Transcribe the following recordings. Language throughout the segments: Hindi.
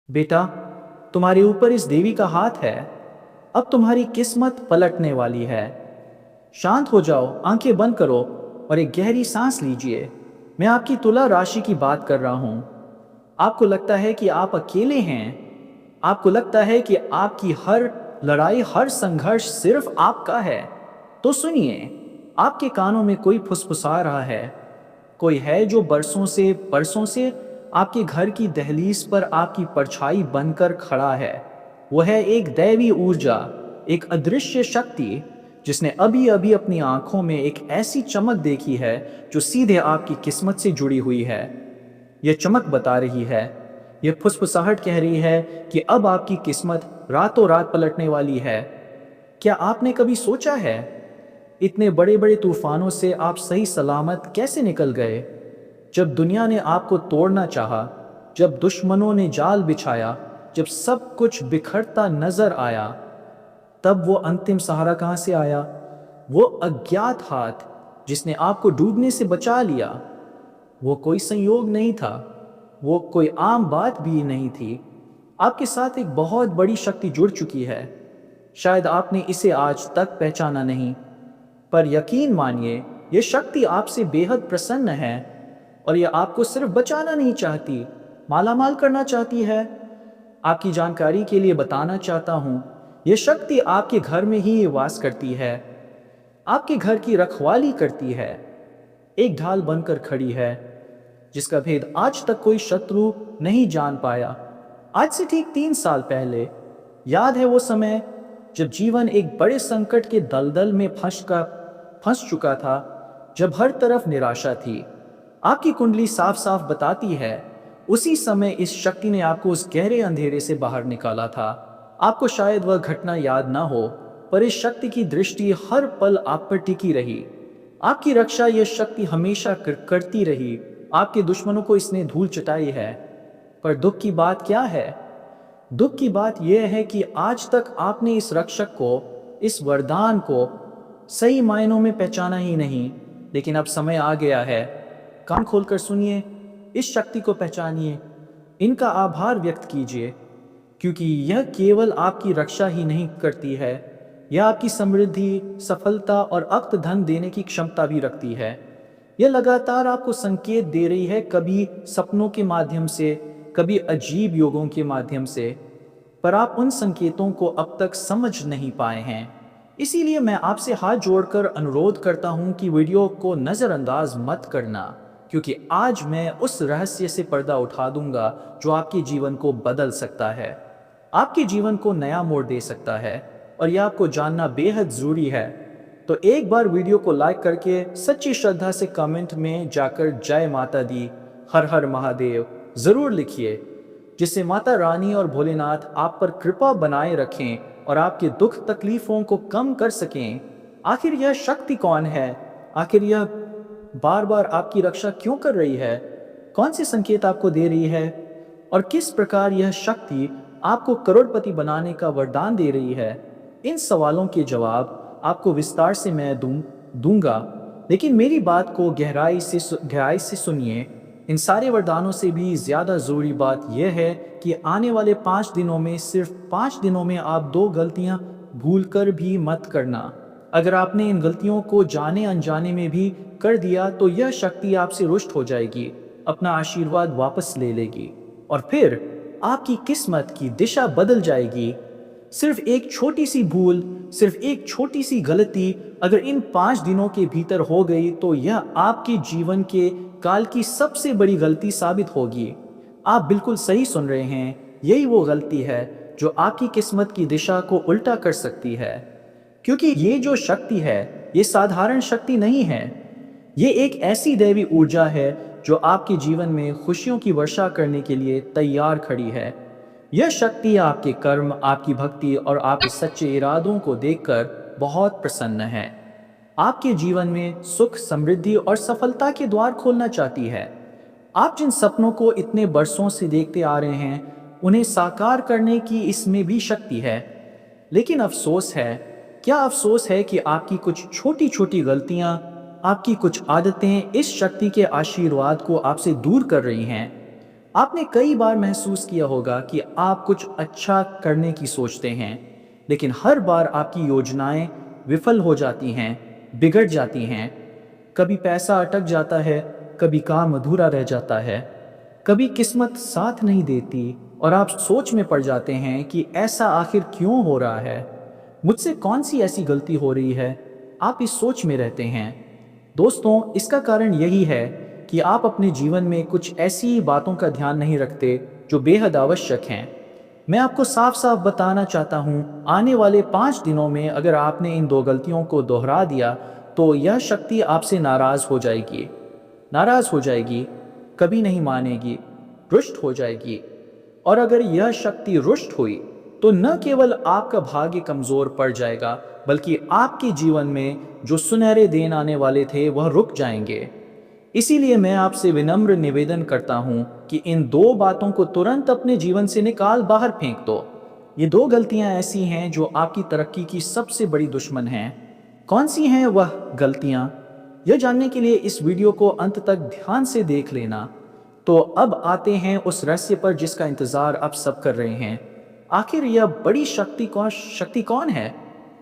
बेटा, तुम्हारे ऊपर इस देवी का हाथ है। अब तुम्हारी किस्मत पलटने वाली है। शांत हो जाओ, आंखें बंद करो और एक गहरी सांस लीजिए। मैं आपकी तुला राशि की बात कर रहा हूं। आपको लगता है कि आप अकेले हैं। आपको लगता है कि आपकी हर लड़ाई, हर संघर्ष सिर्फ आपका है। तो सुनिए, आपके कानों में कोई फुसफुसा रहा है। कोई है जो बरसों से आपके घर की दहलीज पर आपकी परछाई बनकर खड़ा है। वो है एक दैवी ऊर्जा, एक अदृश्य शक्ति जिसने अभी अभी अपनी आंखों में एक ऐसी चमक देखी है जो सीधे आपकी किस्मत से जुड़ी हुई है। यह चमक बता रही है, यह फुसफुसाहट कह रही है कि अब आपकी किस्मत रातों रात पलटने वाली है। क्या आपने कभी सोचा है, इतने बड़े बड़े तूफानों से आप सही सलामत कैसे निकल गए? जब दुनिया ने आपको तोड़ना चाहा, जब दुश्मनों ने जाल बिछाया, जब सब कुछ बिखरता नजर आया, तब वो अंतिम सहारा कहां से आया? वो अज्ञात हाथ जिसने आपको डूबने से बचा लिया। वो कोई संयोग नहीं था, वो कोई आम बात भी नहीं थी। आपके साथ एक बहुत बड़ी शक्ति जुड़ चुकी है। शायद आपने इसे आज तक पहचाना नहीं, पर यकीन मानिए, ये शक्ति आपसे बेहद प्रसन्न है और यह आपको सिर्फ बचाना नहीं चाहती, मालामाल करना चाहती है। आपकी जानकारी के लिए बताना चाहता हूँ, यह शक्ति आपके घर में ही वास करती है, आपके घर की रखवाली करती है। एक ढाल बनकर खड़ी है जिसका भेद आज तक कोई शत्रु नहीं जान पाया। आज से ठीक 3 साल पहले, याद है वो समय जब जीवन एक बड़े संकट के दलदल में फंस चुका था, जब हर तरफ निराशा थी। आपकी कुंडली साफ साफ बताती है, उसी समय इस शक्ति ने आपको उस गहरे अंधेरे से बाहर निकाला था। आपको शायद वह घटना याद ना हो, पर इस शक्ति की दृष्टि हर पल आप पर टिकी रही। आपकी रक्षा यह शक्ति हमेशा करती रही। आपके दुश्मनों को इसने धूल चटाई है। पर दुख की बात क्या है? दुख की बात यह है कि आज तक आपने इस रक्षक को, इस वरदान को सही मायनों में पहचाना ही नहीं। लेकिन अब समय आ गया है। कान खोलकर सुनिए, इस शक्ति को पहचानिए, इनका आभार व्यक्त कीजिए, क्योंकि यह केवल आपकी रक्षा ही नहीं करती है, यह आपकी समृद्धि, सफलता और अक्त धन देने की क्षमता भी रखती है। यह लगातार आपको संकेत दे रही है, कभी सपनों के माध्यम से, कभी अजीब योगों के माध्यम से, पर आप उन संकेतों को अब तक समझ नहीं पाए हैं। इसीलिए मैं आपसे हाथ जोड़कर अनुरोध करता हूं कि वीडियो को नज़रअंदाज मत करना, क्योंकि आज मैं उस रहस्य से पर्दा उठा दूंगा जो आपके जीवन को बदल सकता है, आपके जीवन को नया मोड़ दे सकता है, और यह आपको जानना बेहद ज़रूरी है। तो एक बार वीडियो को लाइक करके सच्ची श्रद्धा से कमेंट में जाकर जय माता दी, हर हर महादेव ज़रूर लिखिए, जिससे माता रानी और भोलेनाथ आप पर कृपा बनाए रखें और आपके दुख तकलीफों को कम कर सकें। आखिर यह शक्ति कौन है? आखिर यह बार बार आपकी रक्षा क्यों कर रही है? कौन से संकेत आपको दे रही है? और किस प्रकार यह शक्ति आपको करोड़पति बनाने का वरदान दे रही है? इन सवालों के जवाब आपको विस्तार से मैं दूंगा, लेकिन मेरी बात को गहराई से सुनिए। इन सारे वरदानों से भी ज़्यादा ज़रूरी बात यह है कि आने वाले 5 दिनों में, सिर्फ 5 दिनों में आप 2 गलतियां भूलकर भी मत करना। अगर आपने इन गलतियों को जाने अनजाने में भी कर दिया तो यह शक्ति आपसे रुष्ट हो जाएगी, अपना आशीर्वाद वापस ले लेगी और फिर आपकी किस्मत की दिशा बदल जाएगी। सिर्फ एक छोटी सी भूल, सिर्फ एक छोटी सी गलती अगर इन 5 दिनों के भीतर हो गई तो यह आपके जीवन के काल की सबसे बड़ी गलती साबित होगी। आप बिल्कुल सही सुन रहे हैं, यही वो गलती है जो आपकी किस्मत की दिशा को उल्टा कर सकती है। क्योंकि ये जो शक्ति है, ये साधारण शक्ति नहीं है। ये एक ऐसी दैवी ऊर्जा है जो आपके जीवन में खुशियों की वर्षा करने के लिए तैयार खड़ी है। यह शक्ति आपके कर्म, आपकी भक्ति और आपके सच्चे इरादों को देखकर बहुत प्रसन्न है। आपके जीवन में सुख, समृद्धि और सफलता के द्वार खोलना चाहती है। आप जिन सपनों को इतने बरसों से देखते आ रहे हैं, उन्हें साकार करने की इसमें भी शक्ति है। लेकिन अफसोस है, क्या अफसोस है कि आपकी कुछ छोटी छोटी गलतियां, आपकी कुछ आदतें इस शक्ति के आशीर्वाद को आपसे दूर कर रही हैं। आपने कई बार महसूस किया होगा कि आप कुछ अच्छा करने की सोचते हैं, लेकिन हर बार आपकी योजनाएं विफल हो जाती हैं, बिगड़ जाती हैं। कभी पैसा अटक जाता है, कभी काम अधूरा रह जाता है, कभी किस्मत साथ नहीं देती और आप सोच में पड़ जाते हैं कि ऐसा आखिर क्यों हो रहा है, मुझसे कौन सी ऐसी गलती हो रही है। आप इस सोच में रहते हैं। दोस्तों, इसका कारण यही है कि आप अपने जीवन में कुछ ऐसी बातों का ध्यान नहीं रखते जो बेहद आवश्यक हैं। मैं आपको साफ साफ बताना चाहता हूँ, आने वाले 5 दिनों में अगर आपने इन दो गलतियों को दोहरा दिया तो यह शक्ति आपसे नाराज हो जाएगी। नाराज हो जाएगी, कभी नहीं मानेगी, रुष्ट हो जाएगी। और अगर यह शक्ति रुष्ट हुई तो न केवल आपका भाग्य कमजोर पड़ जाएगा, बल्कि आपके जीवन में जो सुनहरे दिन आने वाले थे वह रुक जाएंगे। इसीलिए मैं आपसे विनम्र निवेदन करता हूं कि इन दो बातों को तुरंत अपने जीवन से निकाल बाहर फेंक दो। ये दो गलतियां ऐसी हैं जो आपकी तरक्की की सबसे बड़ी दुश्मन हैं। कौन सी हैं वह गलतियां? यह जानने के लिए इस वीडियो को अंत तक ध्यान से देख लेना। तो अब आते हैं उस रहस्य पर जिसका इंतजार आप सब कर रहे हैं। आखिर यह बड़ी शक्ति कौन है?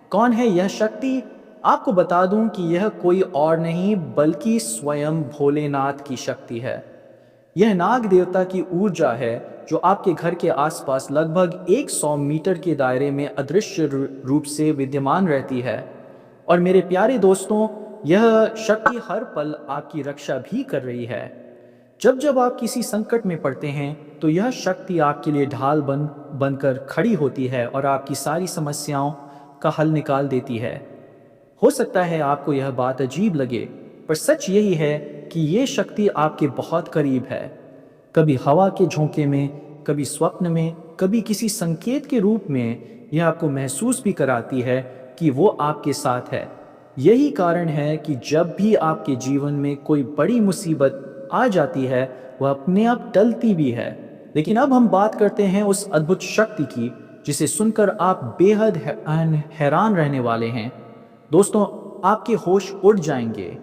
कौन है यह शक्ति? आपको बता दूं कि यह कोई और नहीं बल्कि स्वयं भोलेनाथ की शक्ति है। यह नाग देवता की ऊर्जा है जो आपके घर के आसपास लगभग 100 मीटर के दायरे में अदृश्य रूप से विद्यमान रहती है। और मेरे प्यारे दोस्तों, यह शक्ति हर पल आपकी रक्षा भी कर रही है। जब जब आप किसी संकट में पड़ते हैं तो यह शक्ति आपके लिए ढाल बनकर खड़ी होती है और आपकी सारी समस्याओं का हल निकाल देती है। हो सकता है आपको यह बात अजीब लगे, पर सच यही है कि ये शक्ति आपके बहुत करीब है। कभी हवा के झोंके में, कभी स्वप्न में, कभी किसी संकेत के रूप में यह आपको महसूस भी कराती है कि वो आपके साथ है। यही कारण है कि जब भी आपके जीवन में कोई बड़ी मुसीबत आ जाती है वह अपने आप टलती भी है। लेकिन अब हम बात करते हैं उस अद्भुत शक्ति की जिसे सुनकर आप बेहद हैरान रहने वाले हैं। दोस्तों, आपके होश उड़ जाएंगे।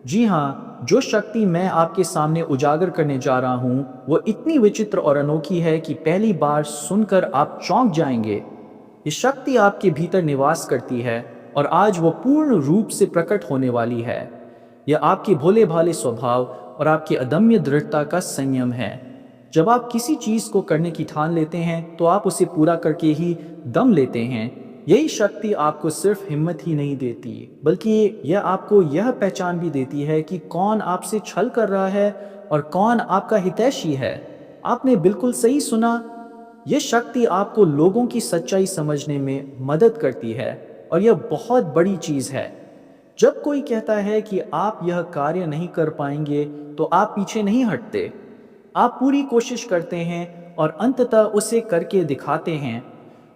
जी हाँ, जो शक्ति मैं आपके सामने उजागर करने जा रहा हूँ वो इतनी विचित्र और अनोखी है कि पहली बार सुनकर आप चौंक जाएंगे। ये शक्ति आपके भीतर निवास करती है और आज वो पूर्ण रूप से प्रकट होने वाली है। यह आपके भोले भाले स्वभाव और आपकी अदम्य दृढ़ता का संयम है। जब आप किसी चीज को करने की ठान लेते हैं तो आप उसे पूरा करके ही दम लेते हैं। यही शक्ति आपको सिर्फ हिम्मत ही नहीं देती, बल्कि यह आपको यह पहचान भी देती है कि कौन आपसे छल कर रहा है और कौन आपका हितैषी है। आपने बिल्कुल सही सुना। यह शक्ति आपको लोगों की सच्चाई समझने में मदद करती है और यह बहुत बड़ी चीज है। जब कोई कहता है कि आप यह कार्य नहीं कर पाएंगे तो आप पीछे नहीं हटते। आप पूरी कोशिश करते हैं और अंततः उसे करके दिखाते हैं।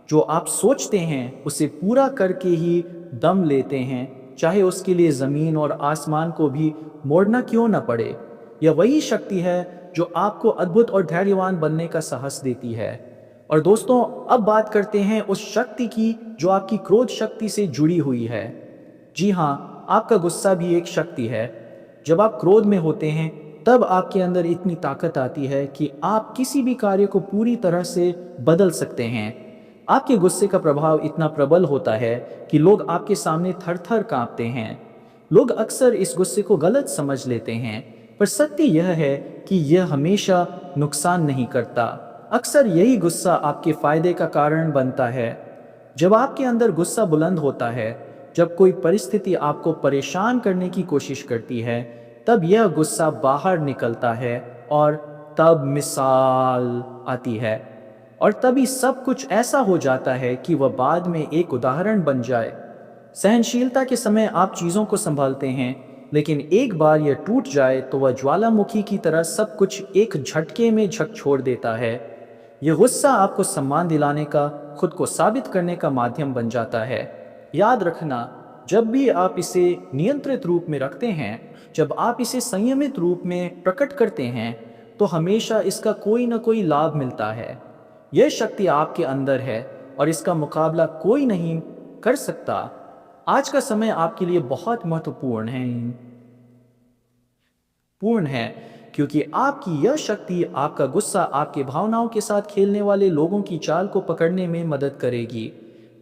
जो आप सोचते हैं उसे पूरा करके ही दम लेते हैं, चाहे उसके लिए जमीन और आसमान को भी मोड़ना क्यों न पड़े। यह वही शक्ति है जो आपको अद्भुत और धैर्यवान बनने का साहस देती है। और दोस्तों, अब बात करते हैं उस शक्ति की जो आपकी क्रोध शक्ति से जुड़ी हुई है। जी हाँ, आपका गुस्सा भी एक शक्ति है। जब आप क्रोध में होते हैं तब आपके अंदर इतनी ताकत आती है कि आप किसी भी कार्य को पूरी तरह से बदल सकते हैं। आपके गुस्से का प्रभाव इतना प्रबल होता है कि लोग आपके सामने थर-थर कांपते हैं। लोग अक्सर इस गुस्से को गलत समझ लेते हैं, पर सत्य यह है कि यह हमेशा नुकसान नहीं करता। अक्सर यही गुस्सा आपके फायदे का कारण बनता है। जब आपके अंदर गुस्सा बुलंद होता है, जब कोई परिस्थिति आपको परेशान करने की कोशिश करती है, तब यह गुस्सा बाहर निकलता है और तब मिसाल आती है। और तभी सब कुछ ऐसा हो जाता है कि वह बाद में एक उदाहरण बन जाए। सहनशीलता के समय आप चीज़ों को संभालते हैं, लेकिन एक बार यह टूट जाए तो वह ज्वालामुखी की तरह सब कुछ एक झटके में झकझोर देता है। यह गुस्सा आपको सम्मान दिलाने का, खुद को साबित करने का माध्यम बन जाता है। याद रखना, जब भी आप इसे नियंत्रित रूप में रखते हैं, जब आप इसे संयमित रूप में प्रकट करते हैं, तो हमेशा इसका कोई न कोई लाभ मिलता है। यह शक्ति आपके अंदर है और इसका मुकाबला कोई नहीं कर सकता। आज का समय आपके लिए बहुत महत्वपूर्ण है क्योंकि आपकी यह शक्ति आपका गुस्सा आपके भावनाओं के साथ खेलने वाले लोगों की चाल को पकड़ने में मदद करेगी।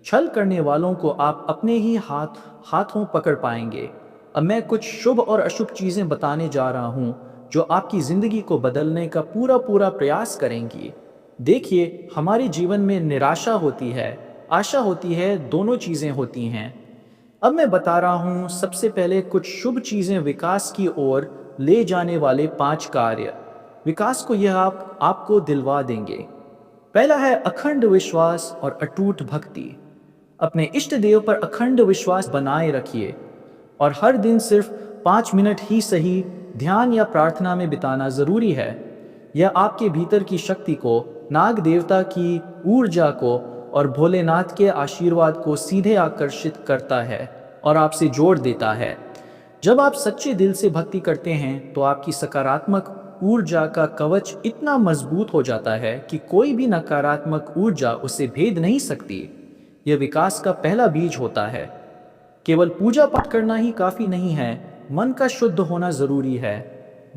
छल करने वालों को आप अपने ही हाथों पकड़ पाएंगे। अब मैं कुछ शुभ और अशुभ चीजें बताने जा रहा हूं जो आपकी जिंदगी को बदलने का पूरा पूरा प्रयास करेंगी। देखिए, हमारे जीवन में निराशा होती है, आशा होती है, दोनों चीजें होती हैं। अब मैं बता रहा हूं सबसे पहले कुछ शुभ चीजें विकास की ओर ले जाने वाले 5 कार्य। विकास को यह आपको दिलवा देंगे। पहला है अखंड विश्वास और अटूट भक्ति। अपने इष्ट देव पर अखंड विश्वास बनाए रखिए और हर दिन सिर्फ 5 मिनट ही सही ध्यान या प्रार्थना में बिताना जरूरी है। यह आपके भीतर की शक्ति को, नाग देवता की ऊर्जा को और भोलेनाथ के आशीर्वाद को सीधे आकर्षित करता है और आपसे जोड़ देता है। जब आप सच्चे दिल से भक्ति करते हैं तो आपकी सकारात्मक ऊर्जा का कवच इतना मजबूत हो जाता है कि कोई भी नकारात्मक ऊर्जा उसे भेद नहीं सकती। यह विकास का पहला बीज होता है। केवल पूजा पाठ करना ही काफी नहीं है, मन का शुद्ध होना जरूरी है।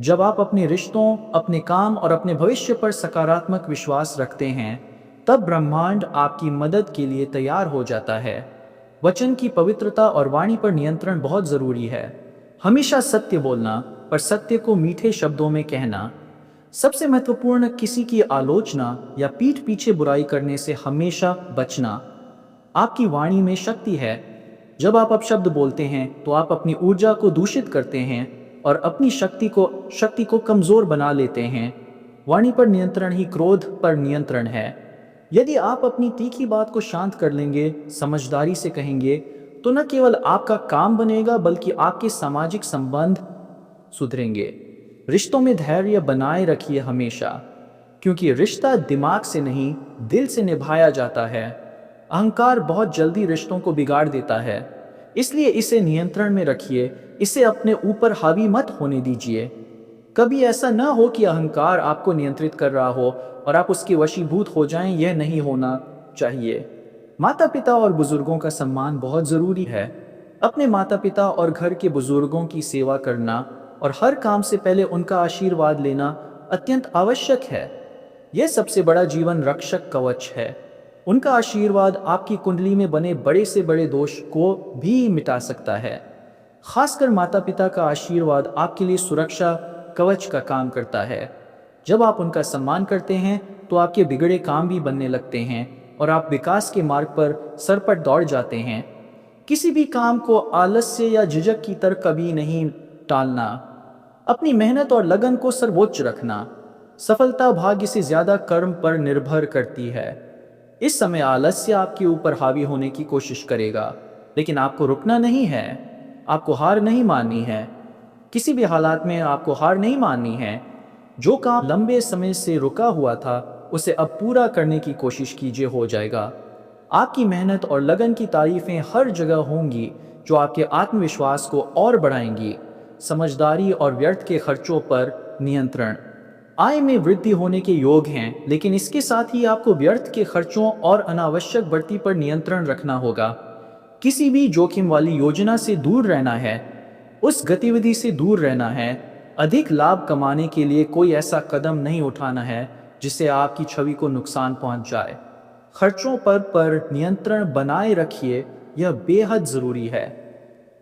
जब आप अपने रिश्तों, अपने काम और अपने भविष्य पर सकारात्मक विश्वास रखते हैं, तब ब्रह्मांड आपकी मदद के लिए तैयार हो जाता है। वचन की पवित्रता और वाणी पर नियंत्रण बहुत जरूरी है। हमेशा सत्य बोलना, पर सत्य को मीठे शब्दों में कहना। सबसे महत्वपूर्ण, किसी की आलोचना या पीठ पीछे बुराई करने से हमेशा बचना। आपकी वाणी में शक्ति है। जब आप अपशब्द बोलते हैं तो आप अपनी ऊर्जा को दूषित करते हैं और अपनी शक्ति को कमजोर बना लेते हैं। वाणी पर नियंत्रण ही क्रोध पर नियंत्रण है। यदि आप अपनी तीखी बात को शांत कर लेंगे, समझदारी से कहेंगे, तो न केवल आपका काम बनेगा बल्कि आपके सामाजिक संबंध सुधरेंगे। रिश्तों में धैर्य बनाए रखिए हमेशा, क्योंकि रिश्ता दिमाग से नहीं, दिल से निभाया जाता है। अहंकार बहुत जल्दी रिश्तों को बिगाड़ देता है, इसलिए इसे नियंत्रण में रखिए। इसे अपने ऊपर हावी मत होने दीजिए। कभी ऐसा न हो कि अहंकार आपको नियंत्रित कर रहा हो और आप उसके वशीभूत हो जाएं, यह नहीं होना चाहिए। माता पिता और बुजुर्गों का सम्मान बहुत जरूरी है। अपने माता पिता और घर के बुजुर्गों की सेवा करना और हर काम से पहले उनका आशीर्वाद लेना अत्यंत आवश्यक है। यह सबसे बड़ा जीवन रक्षक कवच है। उनका आशीर्वाद आपकी कुंडली में बने बड़े से बड़े दोष को भी मिटा सकता है। खासकर माता पिता का आशीर्वाद आपके लिए सुरक्षा कवच का काम करता है। जब आप उनका सम्मान करते हैं तो आपके बिगड़े काम भी बनने लगते हैं और आप विकास के मार्ग पर सरपट दौड़ जाते हैं। किसी भी काम को आलस्य या झिझक की तरह कभी नहीं टालना। अपनी मेहनत और लगन को सर्वोच्च रखना। सफलता भाग्य से ज्यादा कर्म पर निर्भर करती है। इस समय आलस्य आपके ऊपर हावी होने की कोशिश करेगा, लेकिन आपको रुकना नहीं है। आपको हार नहीं माननी है। किसी भी हालात में आपको हार नहीं माननी है। जो काम लंबे समय से रुका हुआ था उसे अब पूरा करने की कोशिश कीजिए, हो जाएगा। आपकी मेहनत और लगन की तारीफें हर जगह होंगी, जो आपके आत्मविश्वास को और बढ़ाएंगी। समझदारी और व्यर्थ के खर्चों पर नियंत्रण। आय में वृद्धि होने के योग हैं, लेकिन इसके साथ ही आपको व्यर्थ के खर्चों और अनावश्यक बढ़ती पर नियंत्रण रखना होगा। किसी भी जोखिम वाली योजना से दूर रहना है, उस गतिविधि से दूर रहना है। अधिक लाभ कमाने के लिए कोई ऐसा कदम नहीं उठाना है जिससे आपकी छवि को नुकसान पहुंच जाए। खर्चों पर नियंत्रण बनाए रखिए, यह बेहद जरूरी है,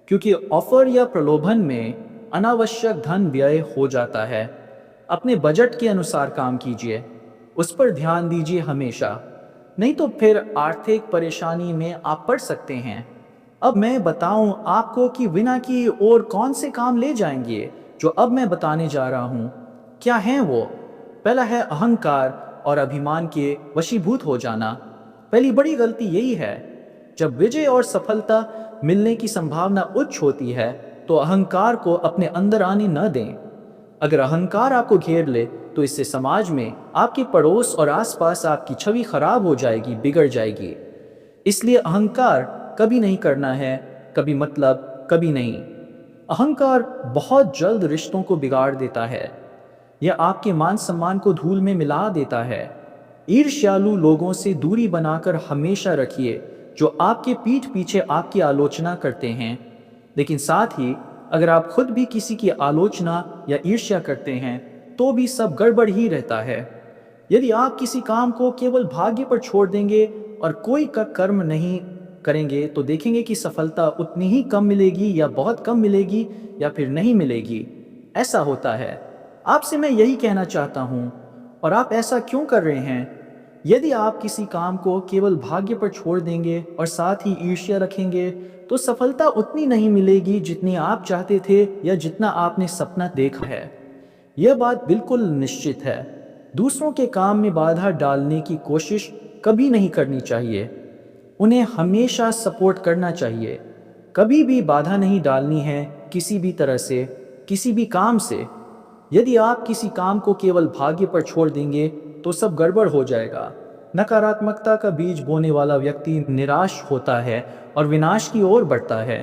क्योंकि ऑफर या प्रलोभन में अनावश्यक धन व्यय हो जाता है। अपने बजट के अनुसार काम कीजिए, उस पर ध्यान दीजिए हमेशा, नहीं तो फिर आर्थिक परेशानी में आप पड़ सकते हैं। अब मैं बताऊं आपको कि विना की और कौन से काम ले जाएंगे जो अब मैं बताने जा रहा हूं। क्या है वो? पहला है अहंकार और अभिमान के वशीभूत हो जाना। पहली बड़ी गलती यही है। जब विजय और सफलता मिलने की संभावना उच्च होती है तो अहंकार को अपने अंदर आने न दें। अगर अहंकार आपको घेर ले तो इससे समाज में, आपके पड़ोस और आसपास आपकी छवि खराब हो जाएगी, बिगड़ जाएगी। इसलिए अहंकार कभी नहीं करना है, कभी मतलब कभी नहीं। अहंकार बहुत जल्द रिश्तों को बिगाड़ देता है। यह आपके मान सम्मान को धूल में मिला देता है। ईर्ष्यालु लोगों से दूरी बनाकर हमेशा रखिए, जो आपके पीठ पीछे आपकी आलोचना करते हैं। लेकिन साथ ही अगर आप खुद भी किसी की आलोचना या ईर्ष्या करते हैं तो भी सब गड़बड़ ही रहता है। यदि आप किसी काम को केवल भाग्य पर छोड़ देंगे और कोई का कर्म नहीं करेंगे तो देखेंगे कि सफलता उतनी ही कम मिलेगी या बहुत कम मिलेगी या फिर नहीं मिलेगी। ऐसा होता है। आपसे मैं यही कहना चाहता हूँ। और आप ऐसा क्यों कर रहे हैं? यदि आप किसी काम को केवल भाग्य पर छोड़ देंगे और साथ ही ईर्ष्या रखेंगे तो सफलता उतनी नहीं मिलेगी जितनी आप चाहते थे या जितना आपने सपना देखा है। यह बात बिल्कुल निश्चित है। दूसरों के काम में बाधा डालने की कोशिश कभी नहीं करनी चाहिए। उन्हें हमेशा सपोर्ट करना चाहिए। कभी भी बाधा नहीं डालनी है किसी भी तरह से, किसी भी काम से। यदि आप किसी काम को केवल भाग्य पर छोड़ देंगे तो सब गड़बड़ हो जाएगा। नकारात्मकता का बीज बोने वाला व्यक्ति निराश होता है और विनाश की ओर बढ़ता है।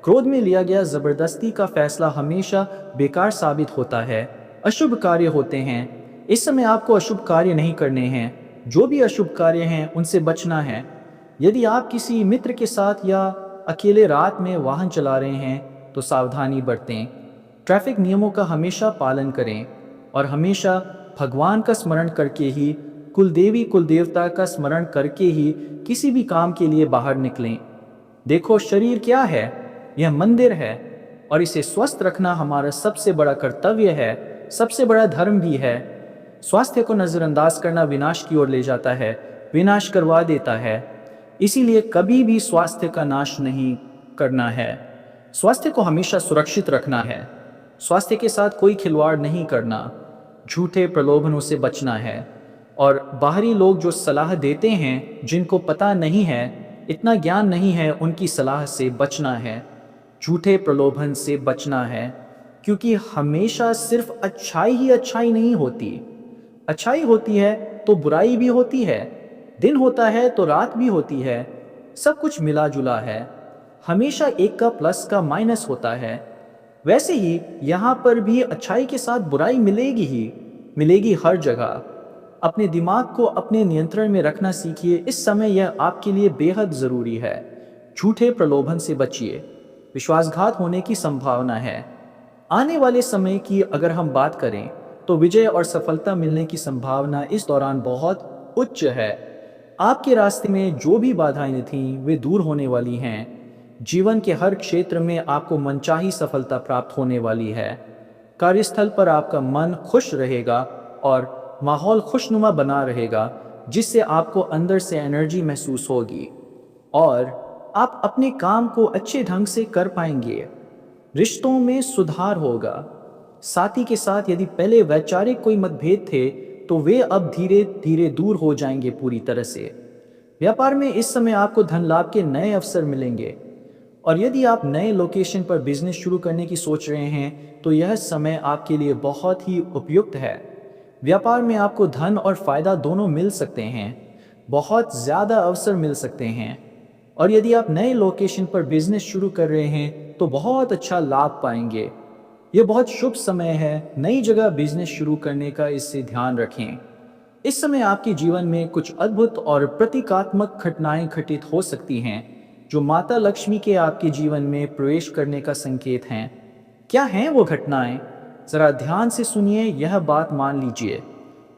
क्रोध में लिया गया जबरदस्ती का फैसला हमेशा बेकार साबित होता है। अशुभ कार्य होते हैं। इस समय आपको अशुभ कार्य नहीं करने हैं। जो भी अशुभ कार्य हैं उनसे बचना है। यदि आप किसी मित्र के साथ या अकेले रात में वाहन चला रहे हैं तो सावधानी बरतें। ट्रैफिक नियमों का हमेशा पालन करें और हमेशा भगवान का स्मरण करके ही, कुलदेवी कुलदेवता का स्मरण करके ही किसी भी काम के लिए बाहर निकलें। देखो, शरीर क्या है? यह मंदिर है और इसे स्वस्थ रखना हमारा सबसे बड़ा कर्तव्य है, सबसे बड़ा धर्म भी है। स्वास्थ्य को नज़रअंदाज करना विनाश की ओर ले जाता है, विनाश करवा देता है। इसीलिए कभी भी स्वास्थ्य का नाश नहीं करना है। स्वास्थ्य को हमेशा सुरक्षित रखना है। स्वास्थ्य के साथ कोई खिलवाड़ नहीं करना। झूठे प्रलोभनों से बचना है। और बाहरी लोग जो सलाह देते हैं, जिनको पता नहीं है, इतना ज्ञान नहीं है, उनकी सलाह से बचना है। झूठे प्रलोभन से बचना है, क्योंकि हमेशा सिर्फ अच्छाई ही अच्छाई नहीं होती। अच्छाई होती है तो बुराई भी होती है। दिन होता है तो रात भी होती है। सब कुछ मिला जुला है। हमेशा एक का प्लस का माइनस होता है। वैसे ही यहाँ पर भी अच्छाई के साथ बुराई मिलेगी ही मिलेगी हर जगह। अपने दिमाग को अपने नियंत्रण में रखना सीखिए। इस समय यह आपके लिए बेहद ज़रूरी है। झूठे प्रलोभन से बचिए। विश्वासघात होने की संभावना है। आने वाले समय की अगर हम बात करें तो विजय और सफलता मिलने की संभावना इस दौरान बहुत उच्च है। आपके रास्ते में जो भी बाधाएं थीं वे दूर होने वाली हैं। जीवन के हर क्षेत्र में आपको मनचाही सफलता प्राप्त होने वाली है। कार्यस्थल पर आपका मन खुश रहेगा और माहौल खुशनुमा बना रहेगा, जिससे आपको अंदर से एनर्जी महसूस होगी और आप अपने काम को अच्छे ढंग से कर पाएंगे। रिश्तों में सुधार होगा। साथी के साथ यदि पहले वैचारिक कोई मतभेद थे तो वे अब धीरे धीरे दूर हो जाएंगे पूरी तरह से। व्यापार में इस समय आपको धन लाभ के नए अवसर मिलेंगे। और यदि आप नए लोकेशन पर बिजनेस शुरू करने की सोच रहे हैं तो यह समय आपके लिए बहुत ही उपयुक्त है। व्यापार में आपको धन और फायदा दोनों मिल सकते हैं। बहुत ज़्यादा अवसर मिल सकते हैं। और यदि आप नए लोकेशन पर बिजनेस शुरू कर रहे हैं तो बहुत अच्छा लाभ पाएंगे। यह बहुत शुभ समय है नई जगह बिजनेस शुरू करने का, इससे ध्यान रखें। इस समय आपके जीवन में कुछ अद्भुत और प्रतीकात्मक घटनाएं घटित हो सकती हैं जो माता लक्ष्मी के आपके जीवन में प्रवेश करने का संकेत हैं। क्या हैं वो घटनाएं? जरा ध्यान से सुनिए, यह बात मान लीजिए।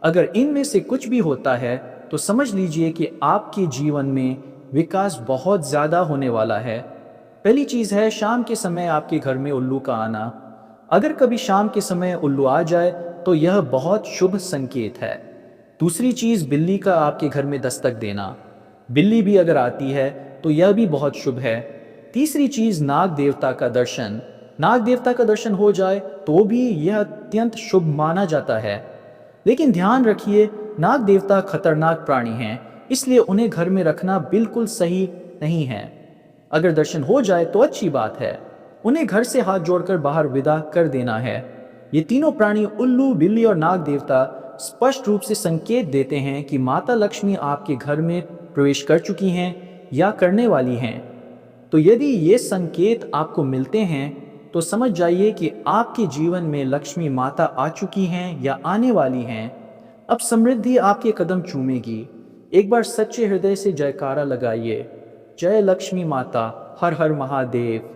अगर इनमें से कुछ भी होता है तो समझ लीजिए कि आपके जीवन में विकास बहुत ज़्यादा होने वाला है। पहली चीज़ है शाम के समय आपके घर में उल्लू का आना। अगर कभी शाम के समय उल्लू आ जाए तो यह बहुत शुभ संकेत है। दूसरी चीज़, बिल्ली का आपके घर में दस्तक देना। बिल्ली भी अगर आती है तो यह भी बहुत शुभ है। तीसरी चीज़, नाग देवता का दर्शन। नाग देवता का दर्शन हो जाए तो भी यह अत्यंत शुभ माना जाता है। लेकिन ध्यान रखिए, नाग देवता खतरनाक प्राणी हैं, इसलिए उन्हें घर में रखना बिल्कुल सही नहीं है। अगर दर्शन हो जाए तो अच्छी बात है, उन्हें घर से हाथ जोड़कर बाहर विदा कर देना है। ये तीनों प्राणी, उल्लू, बिल्ली और नाग देवता, स्पष्ट रूप से संकेत देते हैं कि माता लक्ष्मी आपके घर में प्रवेश कर चुकी हैं या करने वाली हैं। तो यदि ये संकेत आपको मिलते हैं तो समझ जाइए कि आपके जीवन में लक्ष्मी माता आ चुकी हैं या आने वाली हैं। अब समृद्धि आपके कदम चूमेगी। एक बार सच्चे हृदय से जयकारा लगाइए, जय लक्ष्मी माता, हर हर महादेव।